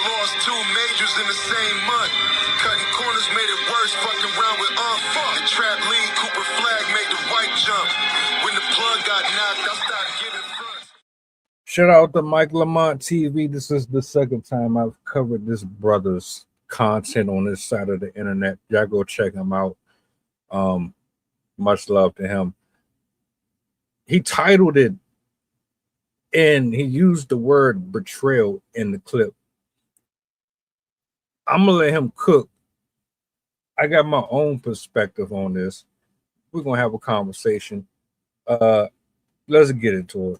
lost 2 majors in the same month. Cutting corners made it worse, fucking around with fuck. The trap lead, Cooper flag made the white jump. When the plug got knocked, I started giving fronts. Shout out to Mike Lamont TV. This is the second time I've covered this brother's content on this side of the internet. Y'all go check him out. Much love to him. He titled it, and he used the word betrayal in the clip. I'm gonna let him cook. I got my own perspective on this. We're gonna have a conversation. Let's get into it.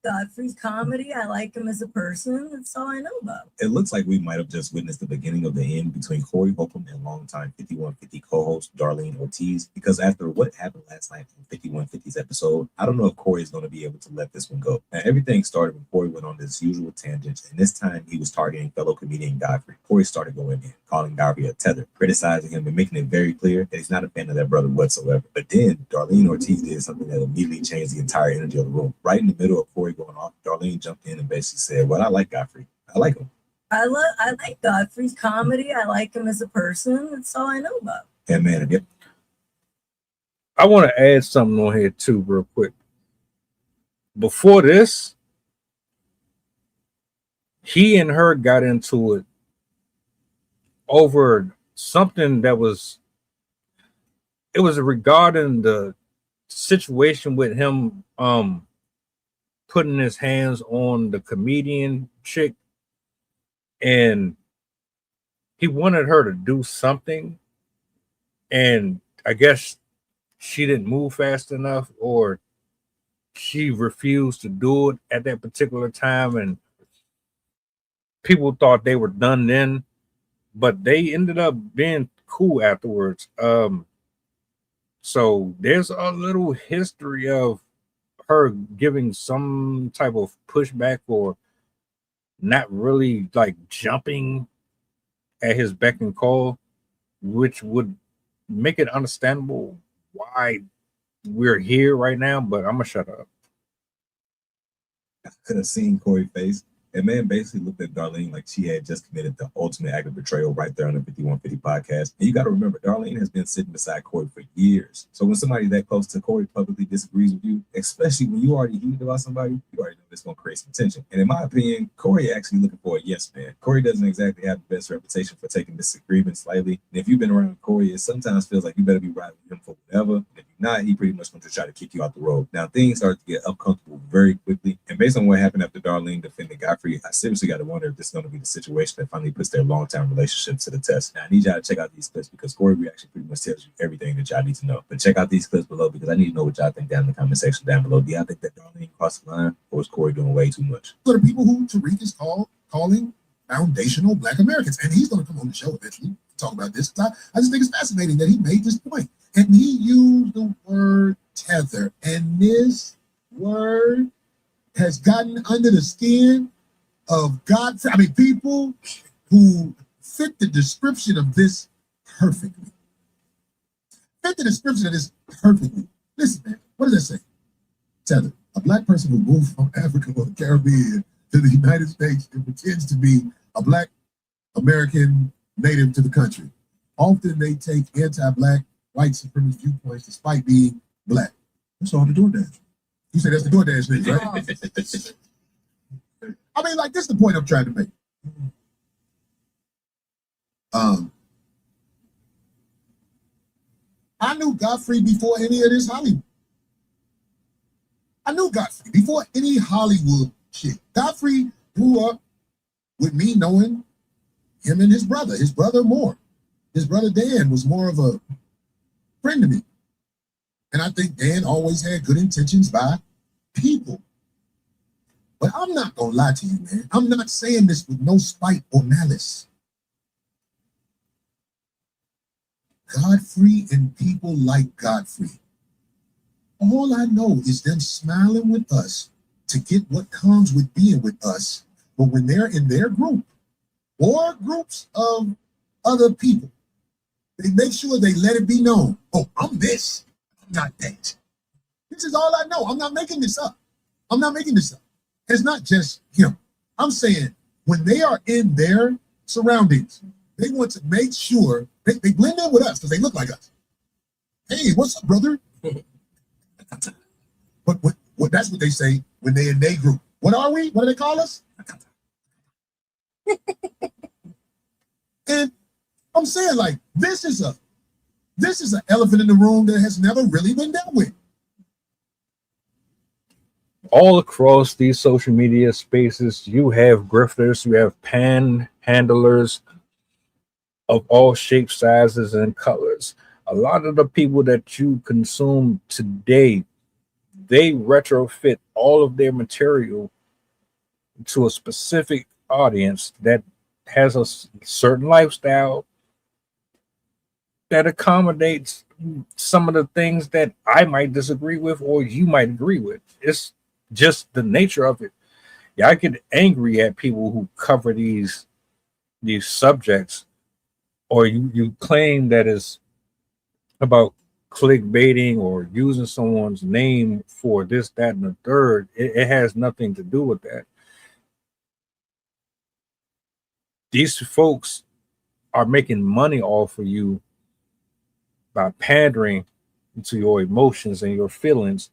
Godfrey's comedy. I like him as a person. That's all I know about. It looks like we might have just witnessed the beginning of the end between Corey Holcomb and longtime 5150 co-host Darlene Ortiz, because after what happened last night on 5150's episode, I don't know if Corey is going to be able to let this one go. Now, everything started when Corey went on this usual tangent, and this time he was targeting fellow comedian Godfrey. Corey started going in, calling Godfrey a tether, criticizing him and making it very clear that he's not a fan of that brother whatsoever. But then Darlene Ortiz did something that immediately changed the entire energy of the room. Right in the middle of Corey going off, Darlene jumped in and basically said, well, I like Godfrey. I like him. I like Godfrey's comedy. I like him as a person. That's all I know about. Yeah, man. Yep. I want to add something on here too, real quick. Before this, he and her got into it over something that was regarding the situation with him putting his hands on the comedian chick, and he wanted her to do something, and I guess she didn't move fast enough, or she refused to do it at that particular time, and people thought they were done then, but they ended up being cool afterwards. So there's a little history of her giving some type of pushback or not really like jumping at his beck and call, which would make it understandable why we're here right now, but I'm gonna shut up. I could have seen Corey's face. And man basically looked at Darlene like she had just committed the ultimate act of betrayal right there on the 5150 podcast. And you got to remember, Darlene has been sitting beside Corey for years. So when somebody that close to Corey publicly disagrees with you, especially when you already heated about somebody, you already know it's going to create some tension. And in my opinion, Corey actually looking for a yes man. Corey doesn't exactly have the best reputation for taking disagreements lightly. And if you've been around Corey, it sometimes feels like you better be riding with him for whatever. And if you're not, he pretty much going to try to kick you out the road. Now, things start to get uncomfortable very quickly. And based on what happened after Darlene defended Godfrey, I seriously got to wonder if this is going to be the situation that finally puts their long-term relationship to the test. Now, I need y'all to check out these clips because Corey reaction pretty much tells you everything that y'all need to know. But check out these clips below because I need to know what y'all think down in the comment section down below. Do y'all think that Darlene crossed the line, or is Corey doing way too much? For the people who Tariq is calling foundational Black Americans, and he's going to come on the show eventually to talk about this. I just think it's fascinating that he made this point, and he used the word tether, and this word has gotten under the skin of Godfrey. I mean, people who fit the description of this perfectly. Listen, man, what does that say? Tether, a Black person who moved from Africa or the Caribbean to the United States and pretends to be a Black American native to the country. Often they take anti-Black white supremacist viewpoints despite being Black. That's all the DoorDash. You say that's the DoorDash thing, right? I mean, like, this is the point I'm trying to make. I knew Godfrey before any of this Hollywood. I knew Godfrey before any Hollywood shit. Godfrey grew up with me knowing him and his brother more. His brother Dan was more of a friend to me. And I think Dan always had good intentions by people. But I'm not going to lie to you, man. I'm not saying this with no spite or malice. Godfrey and people like Godfrey, all I know is them smiling with us to get what comes with being with us. But when they're in their group or groups of other people, they make sure they let it be known. Oh, I'm this, I'm not that. This is all I know. I'm not making this up. It's not just him. I'm saying when they are in their surroundings, they want to make sure they blend in with us because they look like us. Hey, what's up, brother? But what that's what they say when they in their group. What are we? What do they call us? And I'm saying, like, this is an elephant in the room that has never really been dealt with. All across these social media spaces, you have grifters, you have panhandlers of all shapes, sizes, and colors. A lot of the people that you consume today, they retrofit all of their material to a specific audience that has a certain lifestyle that accommodates some of the things that I might disagree with or you might agree with. It's just the nature of it. Yeah, I get angry at people who cover these subjects, or you claim that it's about clickbaiting or using someone's name for this, that, and the third. It has nothing to do with that. These folks are making money off of you by pandering to your emotions and your feelings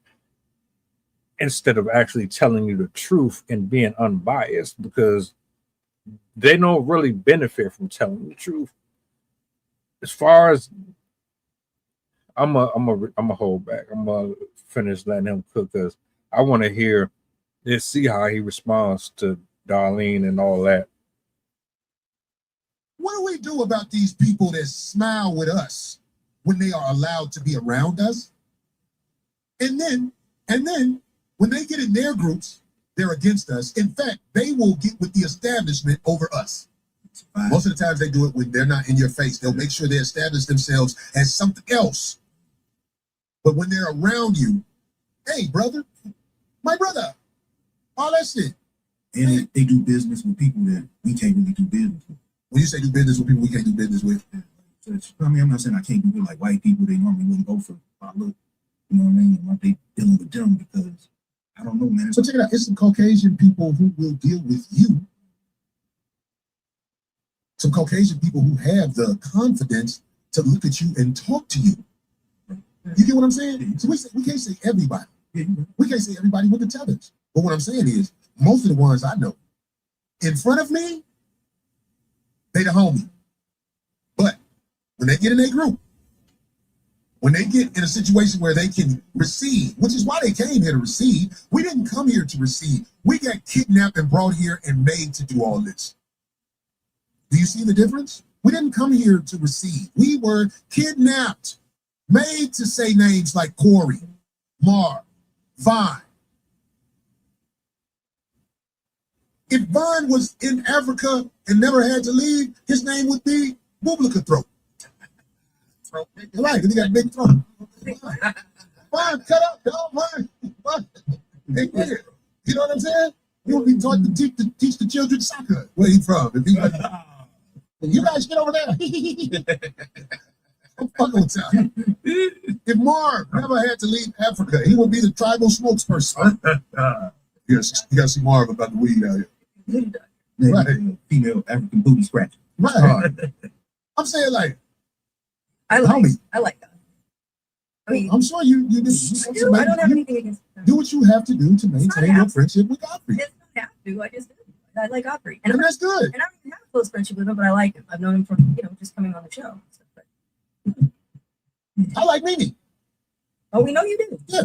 instead of actually telling you the truth and being unbiased, because they don't really benefit from telling the truth. As far as I'm a hold back. I'm gonna finish letting him cook because I want to hear and see how he responds to Darlene and all that. What do we do about these people that smile with us when they are allowed to be around us? And then when they get in their groups, they're against us. In fact, they will get with the establishment over us. Most of the times they do it when they're not in your face. They'll make sure they establish themselves as something else. But when they're around you, hey, brother, my brother, all that shit. And they do business with people that we can't really do business with. When you say do business with people we can't do business with. I mean, I'm not saying I can't do it like white people. They normally wouldn't go for my look. You know what I mean? Like they dealing with them because I don't know, man. So check it out. It's some Caucasian people who will deal with you. Some Caucasian people who have the confidence to look at you and talk to you. You get what I'm saying? So we can't say everybody. We can't say everybody with the tethers. But what I'm saying is, most of the ones I know, in front of me, they the homie. But when they get in a group, when they get in a situation where they can receive, which is why they came here to receive, we didn't come here to receive. We got kidnapped and brought here and made to do all this. Do you see the difference? We didn't come here to receive. We were kidnapped, made to say names like Corey, Marv, Vaughn. If Vaughn was in Africa and never had to leave, his name would be Bublicka Throat. Right, because he got a big throat. Vaughn, cut up, dog. Vaun. Hey, you know what I'm saying? He would be taught to teach the children soccer. Where he from? If he, you guys get over there. I'm fucking with you. If Marv never had to leave Africa, he would be the tribal spokesperson. Yes, you got to see Marv about the weed out here. Right. Female African booty scratcher. Right. I'm saying, like, I like that. I mean, I'm sure you do. I don't have anything against them. Do what you have to do to maintain your friendship with Godfrey. It's not have to. I just do. I like Godfrey. And that's good. And I don't even have a close friendship with him, but I like him. I've known him from, just coming on the show. I like Mimi. Oh, we know you do. Yeah.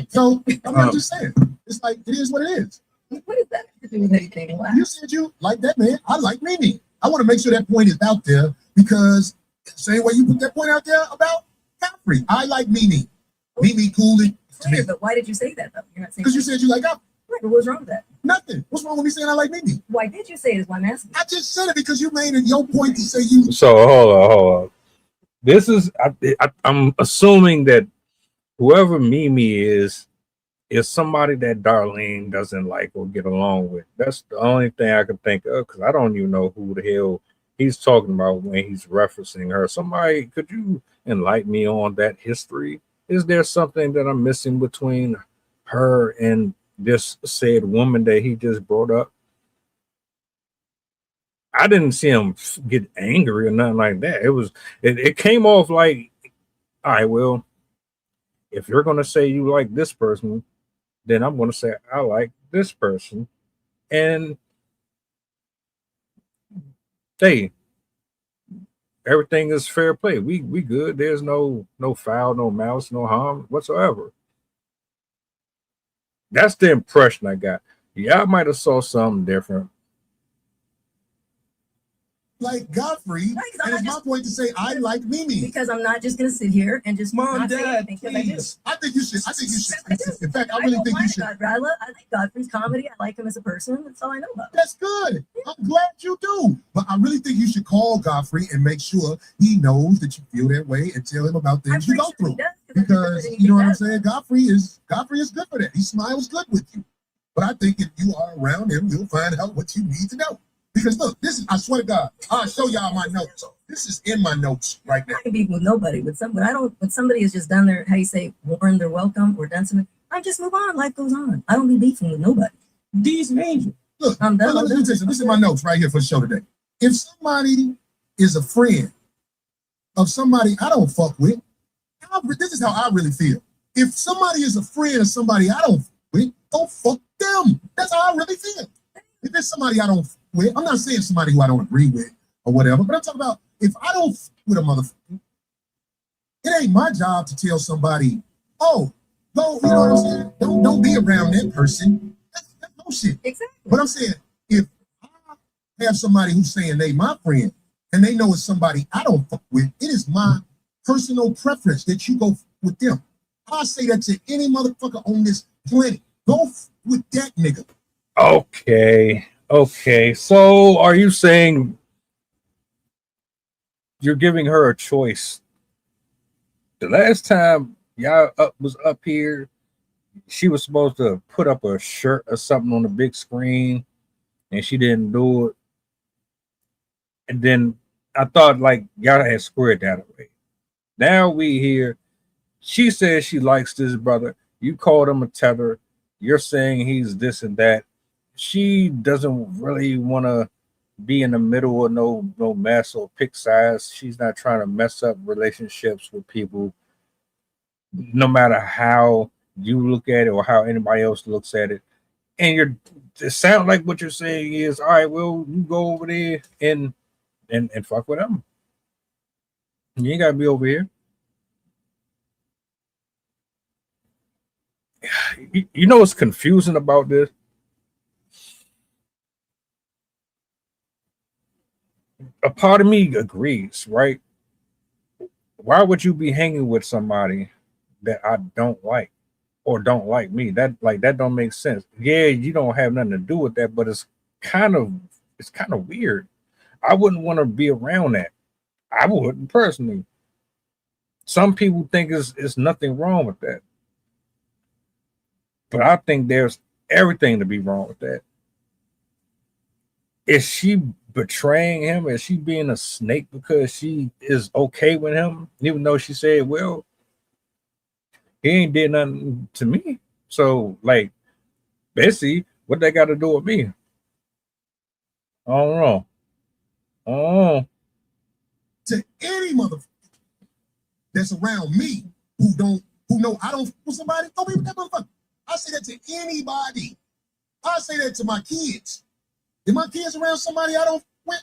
So I'm just saying. It's like, it is what it is. What does that have to do with anything? Wow. You said you like that man. I like Mimi. I want to make sure that point is out there because same way you put that point out there about Godfrey. I like Mimi. Mimi cool to me. But why did you say that, though? You're not saying Because you said you like Godfrey. Right, but what's wrong with that? Nothing. What's wrong with me saying I like Mimi? Why did you say it is why I'm asking? I just said it because you made it your point to say you. So hold on. This is I'm assuming that whoever Mimi is somebody that Darlene doesn't like or get along with. That's the only thing I can think of because I don't even know who the hell he's talking about when he's referencing her. Somebody, could you enlighten me on that history? is there something that I'm missing between her and this said woman that he just brought up? I didn't see him get angry or nothing like that. It came off like, all right, well, if you're gonna say you like this person, then I'm gonna say I like this person. And hey, everything is fair play. We good. There's no foul, no malice, no harm whatsoever. That's the impression I got. Yeah, I might have saw something different. Like Godfrey, Right, 'cause I'm and it's not my point to say I like Mimi. Because I'm not just gonna sit here and just Mom, not say Dad, anything, 'cause I do. please. I think you should. I think you should. I do. In fact, I I really don't think you mind should. Godfrey. I like Godfrey's comedy. I like him as a person. That's all I know about him. That's good. I'm glad you do. But I really think you should call Godfrey and make sure he knows that you feel that way and tell him about I'm things you pretty go sure he through. does, 'cause I do Because everything you know he what I'm does. saying? Godfrey is good for that. He smiles good with you. But I think if you are around him, you'll find out what you need to know. Because look, this is, I swear to God, I'll show y'all my notes. This is in my notes right now. I can be with nobody. When somebody has just done their, how you say, worn their welcome or done something, I just move on. Life goes on. I don't be beefing with nobody. Decent angel. Look, I'm done. let me tell you, this is my notes right here for the show today. If somebody is a friend of somebody I don't fuck with, this is how I really feel. If somebody is a friend of somebody I don't fuck with, don't fuck them. That's how I really feel. If it's somebody I don't fuck with, I'm not saying somebody who I don't agree with or whatever, but I'm talking about if I don't fuck with a motherfucker, it ain't my job to tell somebody, oh, no, you know what I'm saying? Don't be around that person. That's bullshit. Exactly. But I'm saying, if I have somebody who's saying they my friend and they know it's somebody I don't fuck with, it is my personal preference that you go with them. I say that to any motherfucker on this planet. Go with that nigga. Okay. So are you saying you're giving her a choice? The last time y'all was up here, she was supposed to put up a shirt or something on the big screen, and she didn't do it. And then I thought like y'all had squared that away. Now we here. She says she likes this brother. You called him a tether. You're saying he's this and that. She doesn't really want to be in the middle of no mess or pick sides. She's not trying to mess up relationships with people, no matter how you look at it or how anybody else looks at it. And it sounds like what you're saying is, all right, well, you go over there and fuck with them. You ain't gotta be over here. You know what's confusing about this? A part of me agrees, right? Why would you be hanging with somebody that I don't like or don't like me? That don't make sense. Yeah, you don't have nothing to do with that, but it's kind of weird. I wouldn't want to be around that. I wouldn't personally. Some people think it's nothing wrong with that. But I think there's everything to be wrong with that. Is she betraying him? Is she being a snake because she is okay with him? Even though she said, well, he ain't did nothing to me. So, like, basically, what they got to do with me? I don't know. Oh, To any motherfucker that's around me who know I don't fuck with somebody, don't be with that motherfucker. I say that to anybody. I say that to my kids. If my kids around somebody I don't fuck with,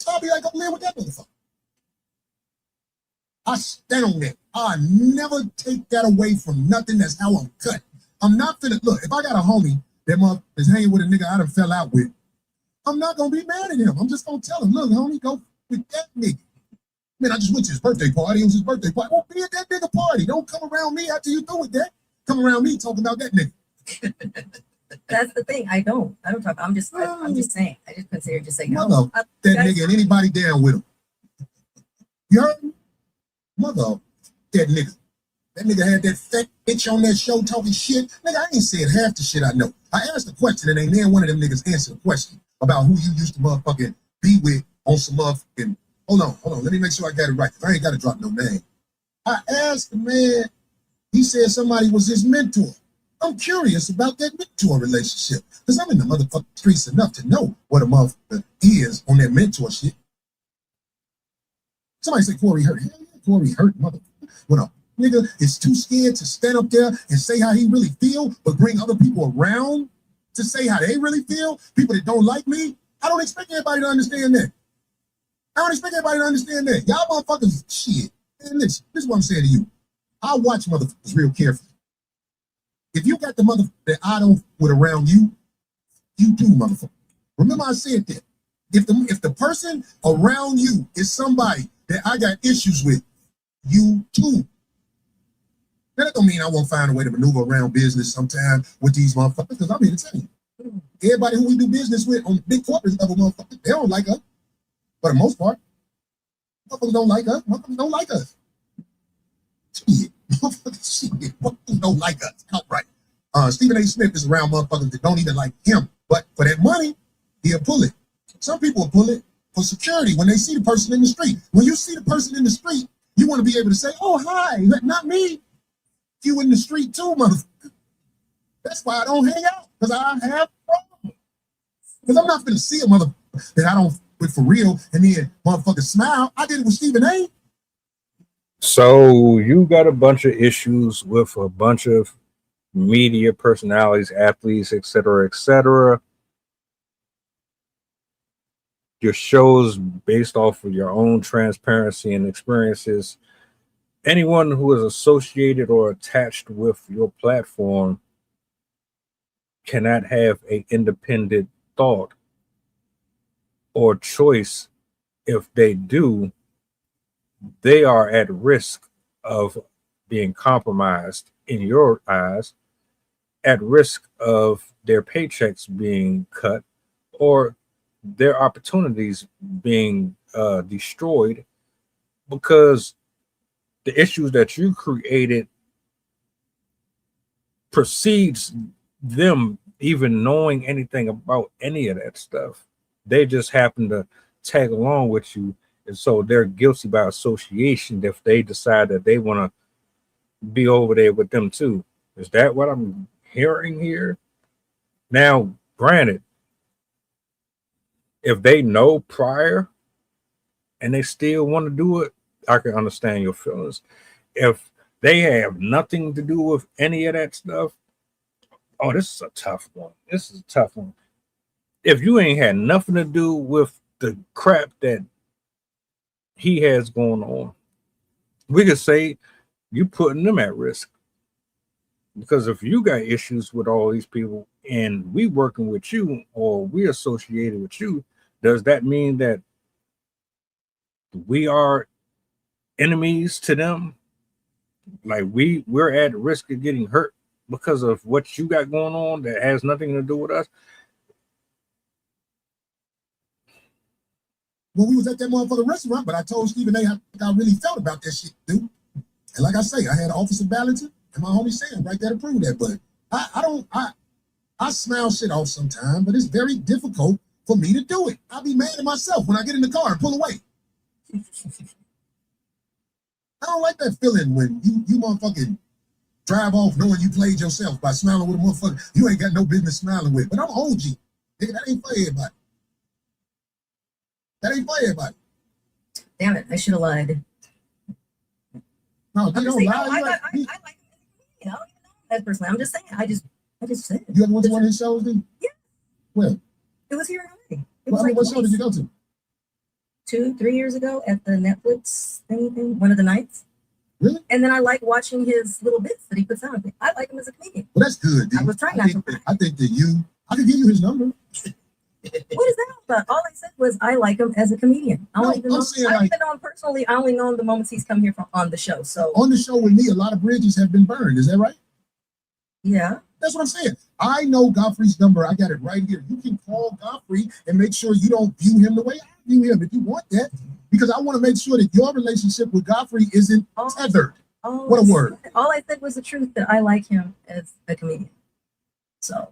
I'll be like, go live with that motherfucker. I stand on that. I never take that away from nothing. That's how I'm cut. I'm not finna, look, if I got a homie that is hanging with a nigga I done fell out with, I'm not gonna be mad at him. I'm just gonna tell him, look, homie, go with that nigga. Man, I just went to his birthday party. It was his birthday party. Well, be at that nigga party. Don't come around me after you through with that. Come around me talking about that nigga. That's the thing. I don't talk. I'm just saying. I just consider just saying, Mother, no. that nigga and anybody down with him. You heard me? Mother, that nigga. That nigga had that fat bitch on that show talking shit. Nigga, I ain't said half the shit I know. I asked a question and ain't never one of them niggas answered the question about who you used to motherfucking be with on some motherfucking. Hold on. Let me make sure I got it right. I ain't got to drop no name. I asked the man, he said somebody was his mentor. I'm curious about that mentor relationship because I'm in the motherfucking streets enough to know what a motherfucker is on that mentorship. Somebody say Corey hurt. Hell yeah, Corey hurt, motherfucker. When a nigga is too scared to stand up there and say how he really feel, but bring other people around to say how they really feel, people that don't like me, I don't expect everybody to understand that. I don't expect everybody to understand that. Y'all motherfuckers, shit. And listen, this is what I'm saying to you. I watch motherfuckers real carefully. If you got the motherfucker that I don't with around you, you do, motherfucker. Remember I said that. If the person around you is somebody that I got issues with, you too. Now, that don't mean I won't find a way to maneuver around business sometime with these motherfuckers, because I'm here to tell you. Everybody who we do business with on the big corporate level, motherfuckers, they don't like us. For the most part, motherfuckers don't like us. Motherfuckers don't like us. Shit. Motherfuckers don't like us outright. Stephen A. Smith is around motherfuckers that don't even like him. But for that money, he'll pull it. Some people will pull it for security when they see the person in the street. When you see the person in the street, you want to be able to say, oh, hi, not me. You in the street too, motherfucker. That's why I don't hang out, because I have problems. Because I'm not going to see a motherfucker that I don't with for real and then motherfucker smile. I did it with Stephen A. So you got a bunch of issues with a bunch of media personalities, athletes, etc., etc. Your shows based off of your own transparency and experiences. Anyone who is associated or attached with your platform cannot have an independent thought or choice. If they do, they are at risk of being compromised in your eyes, at risk of their paychecks being cut or their opportunities being destroyed, because the issues that you created precedes them even knowing anything about any of that stuff. They just happen to tag along with you, and so they're guilty by association if they decide that they want to be over there with them too. Is that what I'm hearing here? Now, granted, if they know prior and they still want to do it, I can understand your feelings. If they have nothing to do with any of that stuff, oh, this is a tough one. This is a tough one. If you ain't had nothing to do with the crap that he has going on, we could say you putting them at risk. Because if you got issues with all these people and we working with you or we associated with you, does that mean that we are enemies to them? Like we're at risk of getting hurt because of what you got going on that has nothing to do with us? When we was at that motherfucking restaurant, but I told Stephen A. how I really felt about that shit, dude. And like I say, I had Officer Ballington and my homie Sam right there to prove that. But I smile shit off sometimes, but it's very difficult for me to do it. I'll be mad at myself when I get in the car and pull away. I don't like that feeling when you motherfucking drive off knowing you played yourself by smiling with a motherfucker you ain't got no business smiling with. But I'm OG. Nigga, that ain't for everybody. That ain't for everybody. Damn it, I should have lied. No, they don't lie. I like him. You know, that personally. I'm just saying. I just said it. You ever went to one of his shows, dude? Yeah. Where? It was here in LA. It Well, was like what show did you go to? 2-3 years ago at the Netflix thing, one of the nights. Really? And then I like watching his little bits that he puts out. I like him as a comedian. Well, that's good, dude. I was trying not to. I think that I could give you his number. What is that about? All I said was I like him as a comedian. I don't even know him personally. I only know him the moments he's come here from on the show. So on the show with me, a lot of bridges have been burned. Is that right? Yeah. That's what I'm saying. I know Godfrey's number. I got it right here. You can call Godfrey and make sure you don't view him the way I view him if you want that. Because I want to make sure that your relationship with Godfrey isn't tethered. What a word. All I said was the truth, that I like him as a comedian. So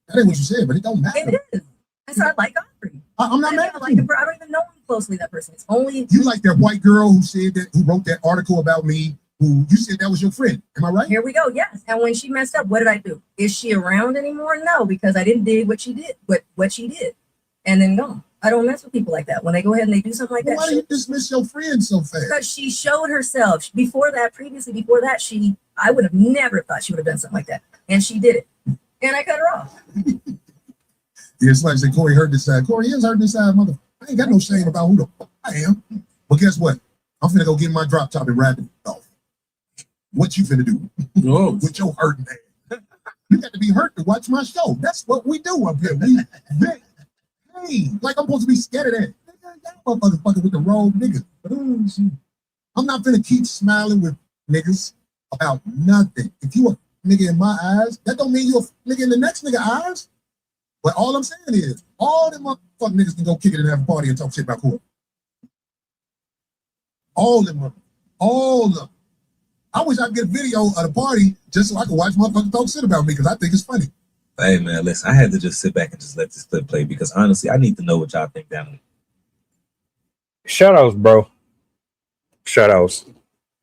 that ain't what you said, but it don't matter. It is. I said I like Godfrey. I'm not mad at you. I don't even know him closely, that person. It's only you like that white girl who said that, who wrote that article about me, who you said that was your friend. Am I right? Here we go. Yes. And when she messed up, what did I do? Is she around anymore? No, because I didn't dig what she did, what she did, and then gone. I don't mess with people like that. When they go ahead and they do something like Well, that, why do you dismiss your friend so fast? because she showed herself before that. Previously, before that, I would have never thought she would have done something like that, and she did it, and I cut her off. Yeah, somebody say Corey hurt this side. Corey is hurting this side, mother. I ain't got no shame about who the fuck I am. But guess what? I'm finna go get my drop top and ride it off. What you finna do? No. With your hurting ass? You got to be hurt to watch my show. That's what we do up here. Hey, like I'm supposed to be scared of that. Y'all motherfuckers fucking with the wrong niggas. I'm not finna keep smiling with niggas about nothing. If you a nigga in my eyes, that don't mean you a nigga in the next nigga eyes. But all I'm saying is, all them motherfucking niggas can go kick it and have a party and talk shit about Corey. All them, all of them. I wish I could get a video of the party just so I could watch motherfuckers talk shit about me because I think it's funny. Hey man, listen, I had to just sit back and just let this clip play because honestly, I need to know what y'all think down there. Shout outs, bro. Shout outs.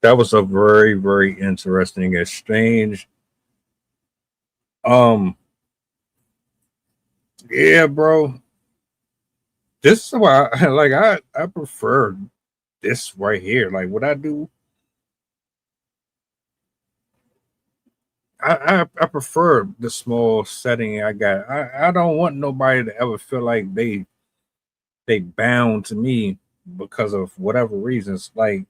That was a very, very interesting exchange. Yeah, bro. This is why I prefer this right here. Like what I do, I prefer the small setting I got. I don't want nobody to ever feel like they bound to me because of whatever reasons. Like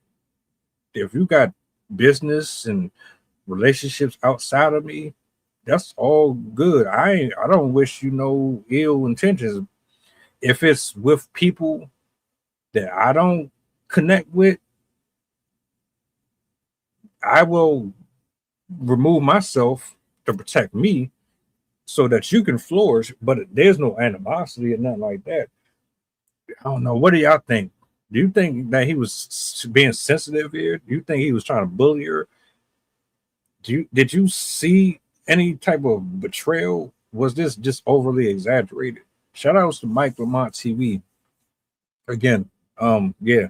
if you got business and relationships outside of me, that's all good. I don't wish you no ill intentions. If it's with people that I don't connect with, I will remove myself to protect me so that you can flourish, but there's no animosity or nothing like that. I don't know. What do y'all think? Do you think that he was being sensitive here? Do you think he was trying to bully her? Did you see any type of betrayal? Was this just overly exaggerated? Shout outs to Mike Lamont TV. Again, yeah.